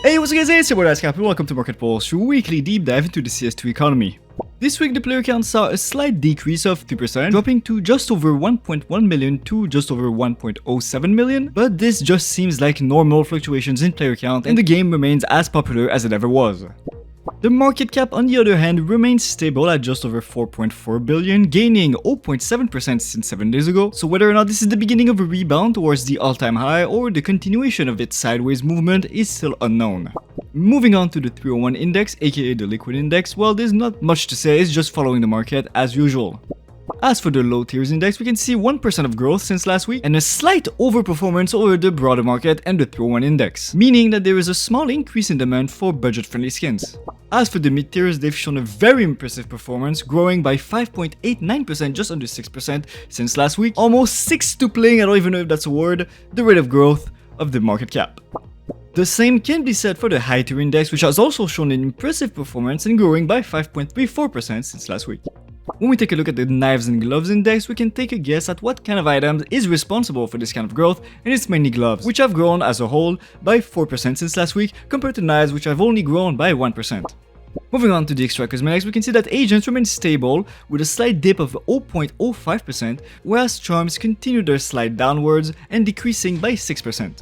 Hey, what's up guys, it's your boy Dadscap and welcome to Market Pulse, your weekly deep dive into the CS2 economy. This week the player count saw a slight decrease of 3%, dropping to just over 1.1 million to just over 1.07 million, but this just seems like normal fluctuations in player count and the game remains as popular as it ever was. The market cap, on the other hand, remains stable at just over 4.4 billion, gaining 0.7% since 7 days ago, so whether or not this is the beginning of a rebound towards the all-time high or the continuation of its sideways movement is still unknown. Moving on to the 301 index, aka the liquid index, well, there's not much to say, it's just following the market as usual. As for the low tiers index, we can see 1% of growth since last week and a slight overperformance over the broader market and the 301 index, meaning that there is a small increase in demand for budget-friendly skins. As for the mid tiers, they've shown a very impressive performance, growing by 5.89%, just under 6% since last week, almost sextupling, I don't even know if that's a word, the rate of growth of the market cap. The same can be said for the high tier index, which has also shown an impressive performance and growing by 5.34% since last week. When we take a look at the knives and gloves index, we can take a guess at what kind of items is responsible for this kind of growth, and it's mainly gloves, which have grown as a whole by 4% since last week, compared to knives which have only grown by 1%. Moving on to the extra cosmetics, we can see that agents remain stable with a slight dip of 0.05%, whereas charms continue their slide downwards and decreasing by 6%.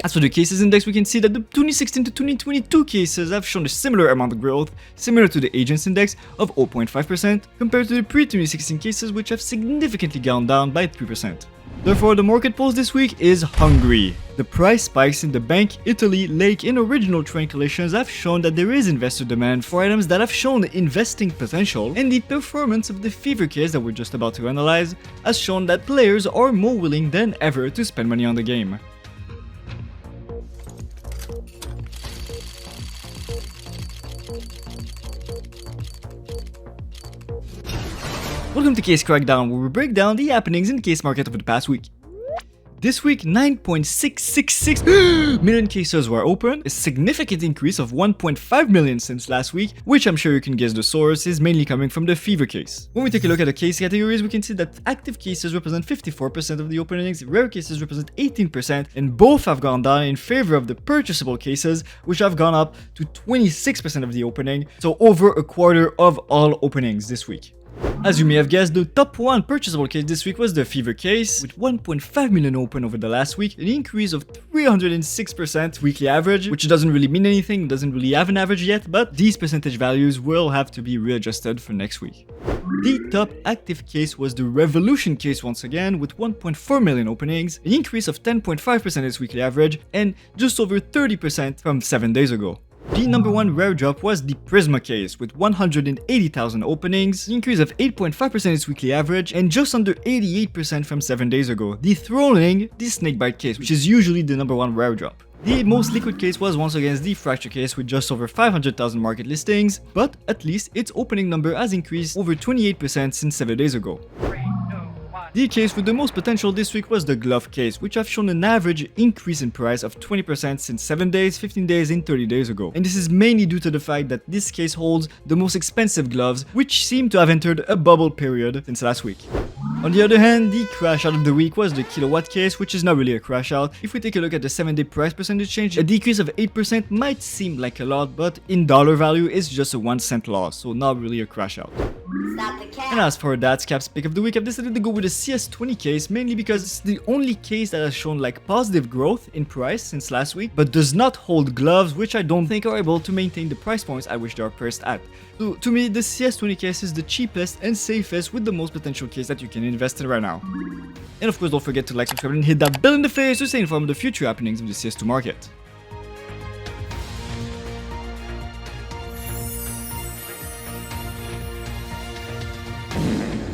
As for the cases index, we can see that the 2016 to 2022 cases have shown a similar amount of growth, similar to the agents index of 0.5%, compared to the pre-2016 cases which have significantly gone down by 3%. Therefore, the market pulse this week is hungry. The price spikes in the bank, Italy, Lake, and original trend collections have shown that there is investor demand for items that have shown investing potential, and the performance of the fever case that we're just about to analyze has shown that players are more willing than ever to spend money on the game. Welcome to Case Crackdown, where we break down the happenings in the case market over the past week. This week, 9.666 million cases were open, a significant increase of 1.5 million since last week, which I'm sure you can guess the source is mainly coming from the fever case. When we take a look at the case categories, we can see that active cases represent 54% of the openings, rare cases represent 18%, and both have gone down in favor of the purchasable cases, which have gone up to 26% of the opening, so over a quarter of all openings this week. As you may have guessed, the top one purchasable case this week was the fever case, with 1.5 million open over the last week, an increase of 306% weekly average, which doesn't really mean anything, doesn't really have an average yet, but these percentage values will have to be readjusted for next week. The top active case was the Revolution case once again, with 1.4 million openings, an increase of 10.5% its weekly average, and just over 30% from 7 days ago. The number one rare drop was the Prisma case with 180,000 openings, an increase of 8.5% its weekly average, and just under 88% from 7 days ago, dethroning the Snakebite case, which is usually the number one rare drop. The most liquid case was once again the Fracture case with just over 500,000 market listings, but at least its opening number has increased over 28% since 7 days ago. The case with the most potential this week was the glove case, which have shown an average increase in price of 20% since 7 days, 15 days, and 30 days ago. And this is mainly due to the fact that this case holds the most expensive gloves, which seem to have entered a bubble period since last week. On the other hand, the crash out of the week was the kilowatt case, which is not really a crash out. If we take a look at the 7-day price percentage change, a decrease of 8% might seem like a lot, but in dollar value, it's just a 1-cent loss, so not really a crash out. And as for Dadscap's pick of the week, I've decided to go with the CS20 case, mainly because it's the only case that has shown like positive growth in price since last week, but does not hold gloves, which I don't think are able to maintain the price points at which they are priced at. So to me, the CS20 case is the cheapest and safest with the most potential case that you can invest in right now. And of course, don't forget to like, subscribe, and hit that bell in the face to stay informed of the future happenings of the CS2 market.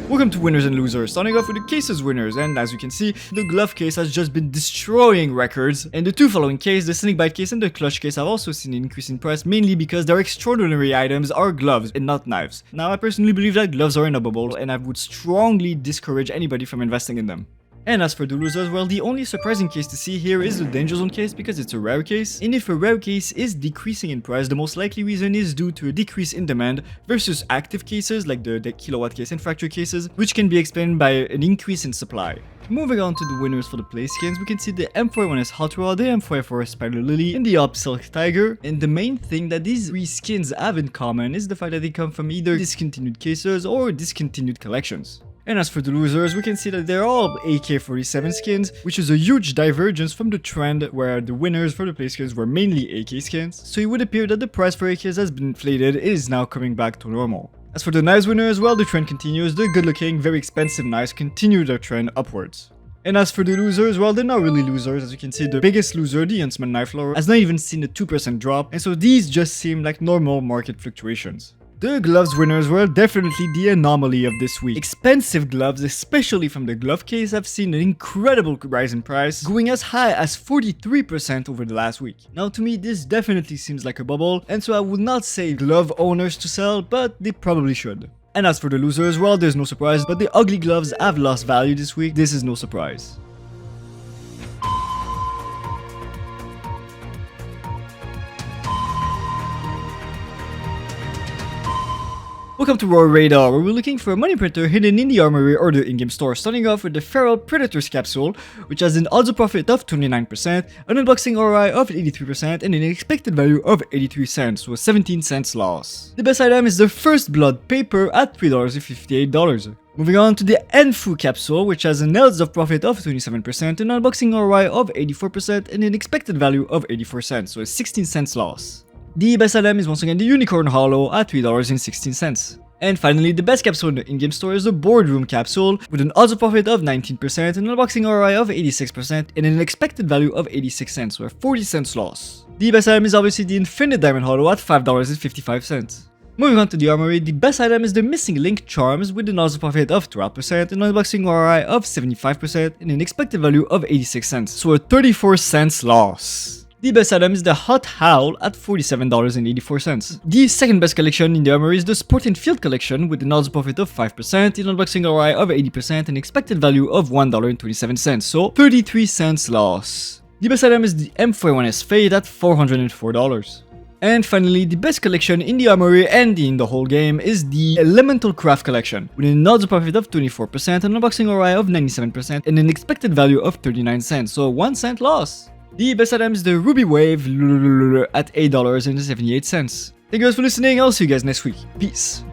Welcome to Winners and Losers, starting off with the cases winners, and as you can see, the glove case has just been destroying records, and the two following cases, the Snakebite case and the clutch case, have also seen an increase in price, mainly because their extraordinary items are gloves and not knives. Now, I personally believe that gloves are in a bubble, and I would strongly discourage anybody from investing in them. And as for the losers, well, the only surprising case to see here is the danger zone case because it's a rare case. And if a rare case is decreasing in price, the most likely reason is due to a decrease in demand versus active cases like the kilowatt case and fracture cases, which can be explained by an increase in supply. Moving on to the winners for the play skins, we can see the M41S Hot Rod, the M44S Spider Lily, and the Op Silk Tiger. And the main thing that these three skins have in common is the fact that they come from either discontinued cases or discontinued collections. And as for the losers, we can see that they're all AK-47 skins, which is a huge divergence from the trend where the winners for the play skins were mainly AK skins. So it would appear that the price for AKs has been inflated, it is now coming back to normal. As for the knives winners, well, the trend continues, the good looking, very expensive knives continue their trend upwards. And as for the losers, well, they're not really losers. As you can see, the biggest loser, the Huntsman Knife Lore, has not even seen a 2% drop, and so these just seem like normal market fluctuations. The gloves winners were definitely the anomaly of this week. Expensive gloves, especially from the glove case, have seen an incredible rise in price, going as high as 43% over the last week. Now to me, this definitely seems like a bubble, and so I would not say glove owners to sell, but they probably should. And as for the losers, well, there's no surprise, but the ugly gloves have lost value this week. This is no surprise. Welcome to ROI Radar, where we're looking for a money printer hidden in the armory or the in-game store, starting off with the Feral Predators capsule, which has an odds of profit of 29%, an unboxing ROI of 83%, and an expected value of 83 cents, so a 17 cents loss. The best item is the First Blood paper at $3.58. Moving on to the Enfu capsule, which has an odds of profit of 27%, an unboxing ROI of 84%, and an expected value of 84 cents, so a 16 cents loss. The best item is once again the Unicorn Hollow at $3.16. And finally, the best capsule in the in-game store is the Boardroom capsule with an odds of profit of 19%, an unboxing ROI of 86%, and an expected value of 86 cents, so a 40 cents loss. The best item is obviously the Infinite Diamond Hollow at $5.55. Moving on to the armory, the best item is the Missing Link Charms with an odds of profit of 12%, an unboxing ROI of 75%, and an expected value of 86 cents, so a 34 cents loss. The best item is the Hot Howl at $47.84. The second best collection in the armory is the Sport and Field collection with an odds of profit of 5%, an unboxing ROI of 80%, and expected value of $1.27, so 33 cents loss. The best item is the M41S Fade at $404. And finally, the best collection in the armory and in the whole game is the Elemental Craft collection, with an odds of profit of 24%, an unboxing ROI of 97%, and an expected value of 39 cents, so a 1 cent loss. The best item is the Ruby Wave at $8.78. Thank you guys for listening, I'll see you guys next week. Peace.